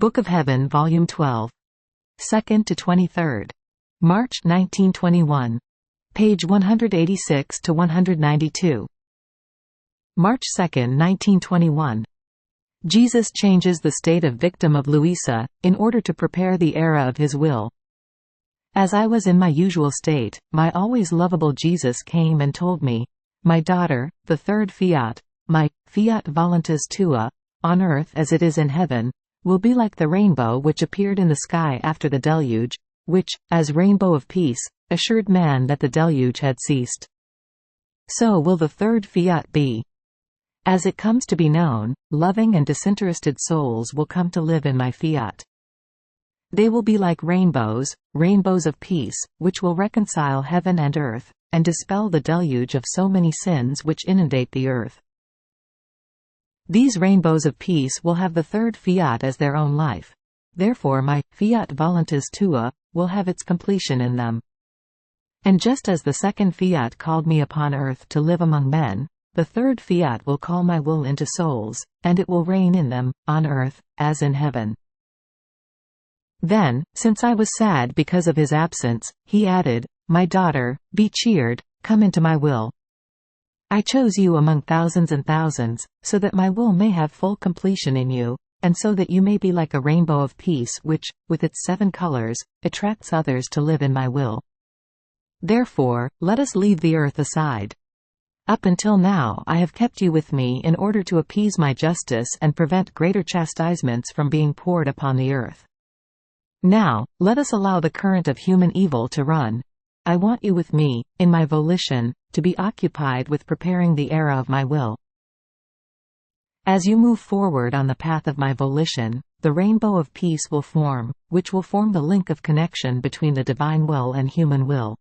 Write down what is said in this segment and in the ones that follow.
Book of Heaven, Volume 12. 2nd to 23rd. March 1921. Page 186 to 192. March 2, 1921. Jesus changes the state of victim of Luisa, in order to prepare the era of his will. As I was in my usual state, my always lovable Jesus came and told me, "My daughter, the third fiat, my fiat voluntas tua, on earth as it is in heaven, will be like the rainbow which appeared in the sky after the deluge, which, as rainbow of peace, assured man that the deluge had ceased. So will the third fiat be. As it comes to be known, loving and disinterested souls will come to live in my fiat. They will be like rainbows, rainbows of peace, which will reconcile heaven and earth, and dispel the deluge of so many sins which inundate the earth. These rainbows of peace will have the third fiat as their own life. Therefore my fiat voluntas tua will have its completion in them. And just as the second fiat called me upon earth to live among men, the third fiat will call my will into souls, and it will reign in them, on earth, as in heaven." Then, since I was sad because of his absence, he added, "My daughter, be cheered, come into my will. I chose you among thousands and thousands, so that my will may have full completion in you, and so that you may be like a rainbow of peace which, with its 7 colors, attracts others to live in my will. Therefore, let us leave the earth aside. Up until now I have kept you with me in order to appease my justice and prevent greater chastisements from being poured upon the earth. Now, let us allow the current of human evil to run. I want you with me, in my volition, to be occupied with preparing the era of my will. As you move forward on the path of my volition, the rainbow of peace will form, which will form the link of connection between the divine will and human will.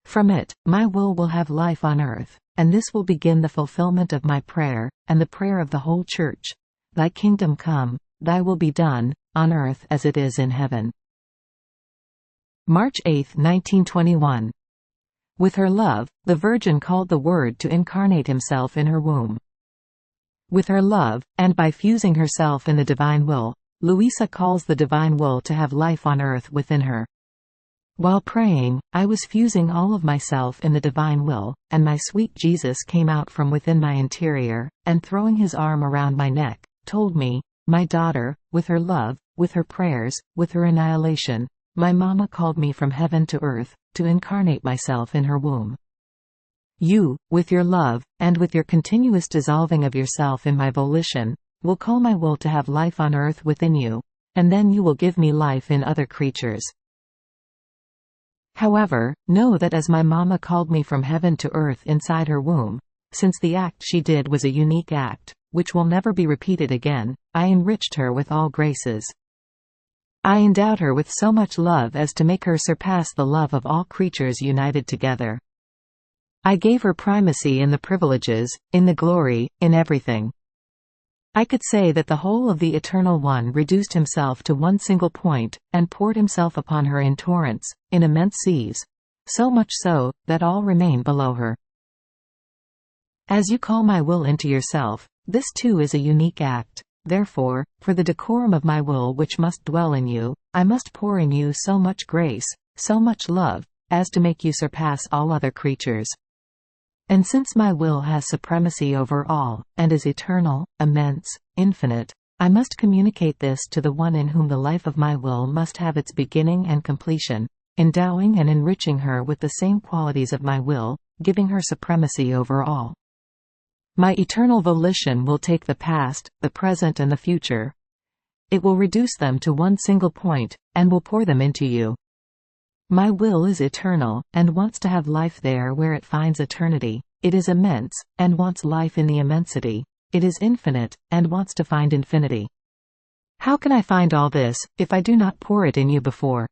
From it, my will have life on earth, and this will begin the fulfillment of my prayer, and the prayer of the whole Church. Thy kingdom come, thy will be done, on earth as it is in heaven." March 8, 1921. With her love, the Virgin called the Word to incarnate himself in her womb. With her love, and by fusing herself in the divine will, Luisa calls the divine will to have life on earth within her. While praying, I was fusing all of myself in the divine will, and my sweet Jesus came out from within my interior, and throwing his arm around my neck, told me, "My daughter, with her love, with her prayers, with her annihilation, my mama called me from heaven to earth, to incarnate myself in her womb. You, with your love, and with your continuous dissolving of yourself in my volition, will call my will to have life on earth within you, and then you will give me life in other creatures. However, know that as my mama called me from heaven to earth inside her womb, since the act she did was a unique act, which will never be repeated again, I enriched her with all graces. I endowed her with so much love as to make her surpass the love of all creatures united together. I gave her primacy in the privileges, in the glory, in everything. I could say that the whole of the Eternal One reduced himself to one single point, and poured himself upon her in torrents, in immense seas, so much so, that all remain below her. As you call my will into yourself, this too is a unique act. Therefore, for the decorum of my will which must dwell in you, I must pour in you so much grace, so much love, as to make you surpass all other creatures. And since my will has supremacy over all, and is eternal, immense, infinite, I must communicate this to the one in whom the life of my will must have its beginning and completion, endowing and enriching her with the same qualities of my will, giving her supremacy over all. My eternal volition will take the past, the present and the future. It will reduce them to one single point, and will pour them into you. My will is eternal, and wants to have life there where it finds eternity. It is immense, and wants life in the immensity. It is infinite, and wants to find infinity. How can I find all this, if I do not pour it in you before?"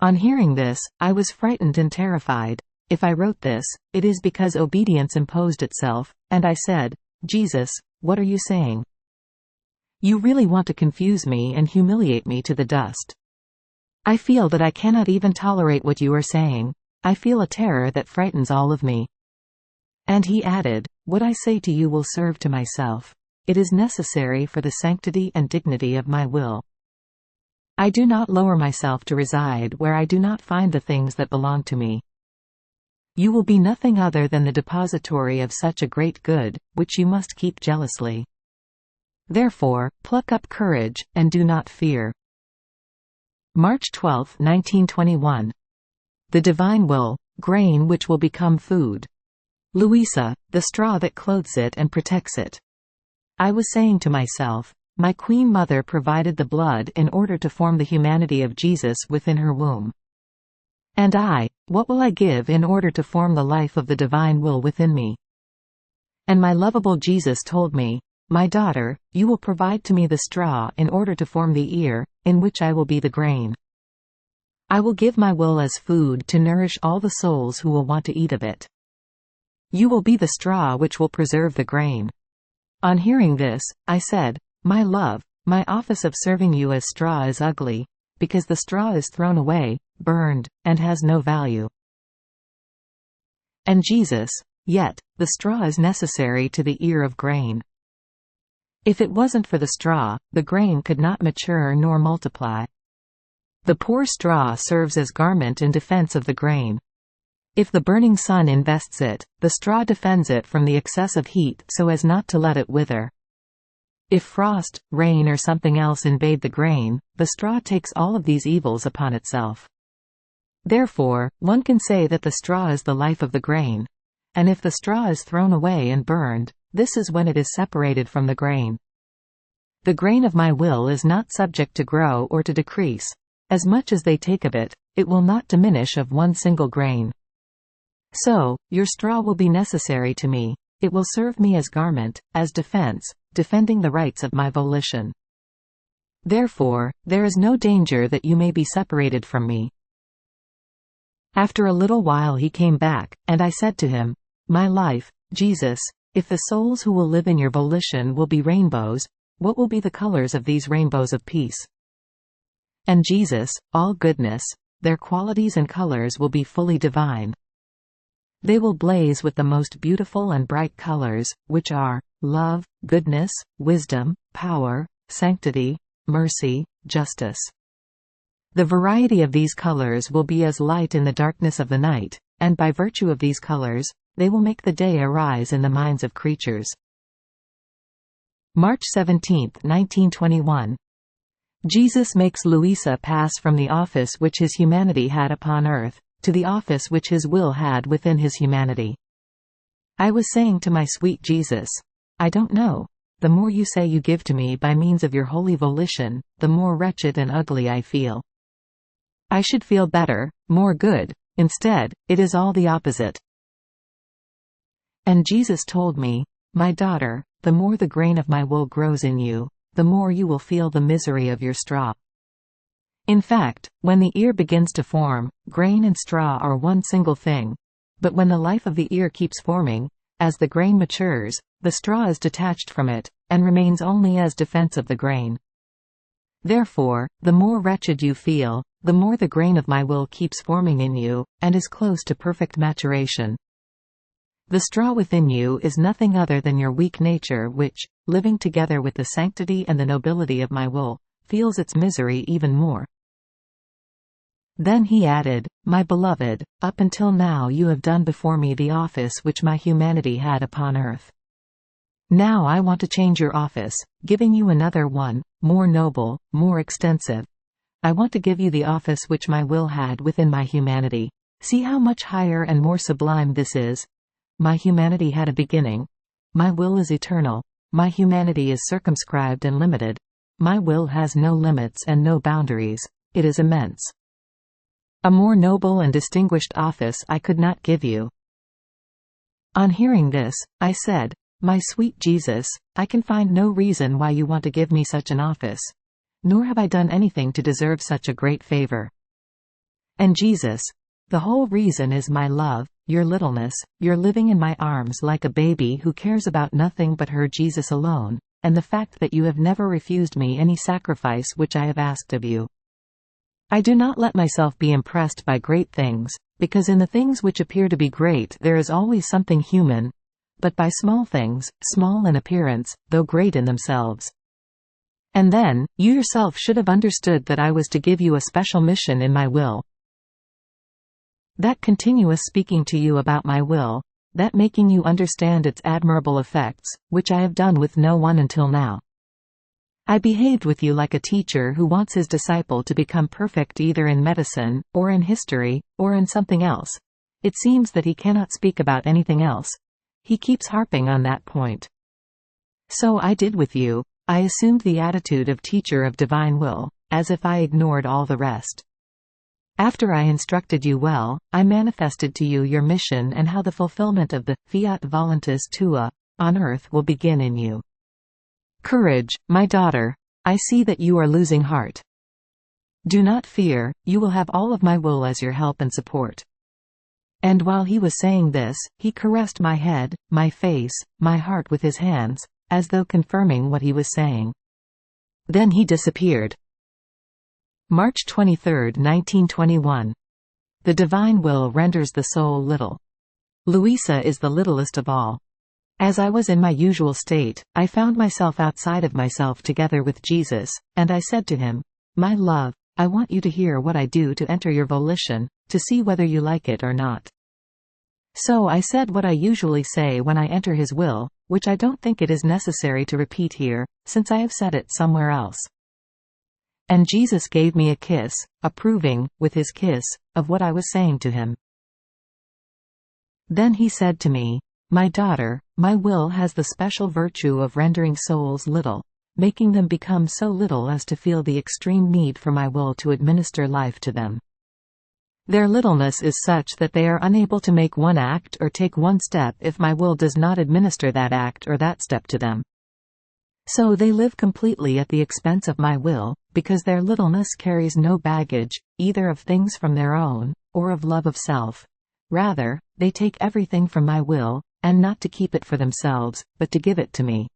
On hearing this, I was frightened and terrified. If I wrote this, it is because obedience imposed itself, and I said, "Jesus, what are you saying? You really want to confuse me and humiliate me to the dust. I feel that I cannot even tolerate what you are saying. I feel a terror that frightens all of me." And he added, "What I say to you will serve to myself. It is necessary for the sanctity and dignity of my will. I do not lower myself to reside where I do not find the things that belong to me. You will be nothing other than the depository of such a great good, which you must keep jealously. Therefore, pluck up courage, and do not fear. March 12, 1921. The divine will, grain which will become food. Luisa, the straw that clothes it and protects it. I was saying to myself, my Queen Mother provided the blood in order to form the humanity of Jesus within her womb. And I, what will I give in order to form the life of the divine will within me? And my lovable Jesus told me, my daughter, you will provide to me the straw in order to form the ear, in which I will be the grain. I will give my will as food to nourish all the souls who will want to eat of it. You will be the straw which will preserve the grain. On hearing this, I said, my love, my office of serving you as straw is ugly, because the straw is thrown away, burned, and has no value. And Jesus, yet, the straw is necessary to the ear of grain. If it wasn't for the straw, the grain could not mature nor multiply. The poor straw serves as garment in defense of the grain. If the burning sun invests it, the straw defends it from the excess of heat so as not to let it wither. If frost, rain or something else invade the grain, the straw takes all of these evils upon itself. Therefore, one can say that the straw is the life of the grain. And if the straw is thrown away and burned, this is when it is separated from the grain. The grain of my will is not subject to grow or to decrease. As much as they take of it, it will not diminish of one single grain. So, your straw will be necessary to me. It will serve me as garment, as defense, defending the rights of my volition. Therefore, there is no danger that you may be separated from me. After a little while he came back, and I said to him, my life, Jesus, if the souls who will live in your volition will be rainbows, what will be the colors of these rainbows of peace? And Jesus, all goodness, their qualities and colors will be fully divine. They will blaze with the most beautiful and bright colors, which are love, goodness, wisdom, power, sanctity, mercy, justice. The variety of these colors will be as light in the darkness of the night, and by virtue of these colors, they will make the day arise in the minds of creatures. March 17, 1921. Jesus makes Luisa pass from the office which his humanity had upon earth, to the office which his will had within his humanity. I was saying to my sweet Jesus, I don't know. The more you say you give to me by means of your holy volition, the more wretched and ugly I feel. I should feel better, more good. Instead, it is all the opposite. And Jesus told me, my daughter, the more the grain of my will grows in you, the more you will feel the misery of your straw. In fact, when the ear begins to form, grain and straw are one single thing. But when the life of the ear keeps forming, as the grain matures, the straw is detached from it, and remains only as defense of the grain. Therefore, the more wretched you feel, the more the grain of my will keeps forming in you, and is close to perfect maturation. The straw within you is nothing other than your weak nature which, living together with the sanctity and the nobility of my will, feels its misery even more. Then he added, my beloved, up until now you have done before me the office which my humanity had upon earth. Now I want to change your office, giving you another one, more noble, more extensive. I want to give you the office which my will had within my humanity. See how much higher and more sublime this is. My humanity had a beginning. My will is eternal. My humanity is circumscribed and limited. My will has no limits and no boundaries. It is immense. A more noble and distinguished office I could not give you. On hearing this, I said, my sweet Jesus, I can find no reason why you want to give me such an office. Nor have I done anything to deserve such a great favor. And Jesus, the whole reason is my love, your littleness, your living in my arms like a baby who cares about nothing but her Jesus alone, and the fact that you have never refused me any sacrifice which I have asked of you. I do not let myself be impressed by great things, because in the things which appear to be great there is always something human, but by small things, small in appearance, though great in themselves. And then, you yourself should have understood that I was to give you a special mission in my will. That continuous speaking to you about my will, that making you understand its admirable effects, which I have done with no one until now. I behaved with you like a teacher who wants his disciple to become perfect either in medicine, or in history, or in something else. It seems that he cannot speak about anything else. He keeps harping on that point. So I did with you. I assumed the attitude of teacher of divine will, as if I ignored all the rest. After I instructed you well, I manifested to you your mission and how the fulfillment of the fiat voluntas tua on earth will begin in you. Courage, my daughter. I see that you are losing heart. Do not fear, you will have all of my will as your help and support. And while he was saying this, he caressed my head, my face, my heart with his hands, as though confirming what he was saying. Then he disappeared. March 23, 1921. The divine will renders the soul little. Luisa is the littlest of all. As I was in my usual state, I found myself outside of myself together with Jesus, and I said to him, "My love, I want you to hear what I do to enter your volition, to see whether you like it or not." So I said what I usually say when I enter his will, which I don't think it is necessary to repeat here, since I have said it somewhere else. And Jesus gave me a kiss, approving, with his kiss, of what I was saying to him. Then he said to me, "My daughter, my will has the special virtue of rendering souls little, making them become so little as to feel the extreme need for my will to administer life to them. Their littleness is such that they are unable to make one act or take one step if my will does not administer that act or that step to them. So they live completely at the expense of my will, because their littleness carries no baggage, either of things from their own, or of love of self. Rather, they take everything from my will, and not to keep it for themselves, but to give it to me.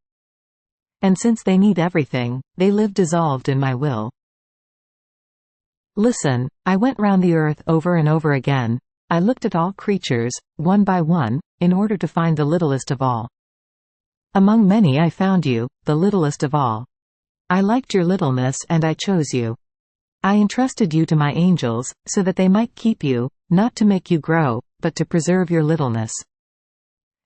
And since they need everything, they live dissolved in my will. Listen, I went round the earth over and over again. I looked at all creatures, one by one, in order to find the littlest of all. Among many I found you, the littlest of all. I liked your littleness and I chose you. I entrusted you to my angels, so that they might keep you, not to make you grow, but to preserve your littleness.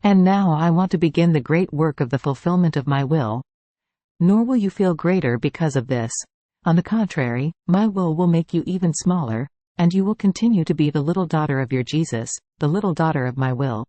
And now I want to begin the great work of the fulfillment of my will. Nor will you feel greater because of this. On the contrary, my will make you even smaller, and you will continue to be the little daughter of your Jesus, the little daughter of my will.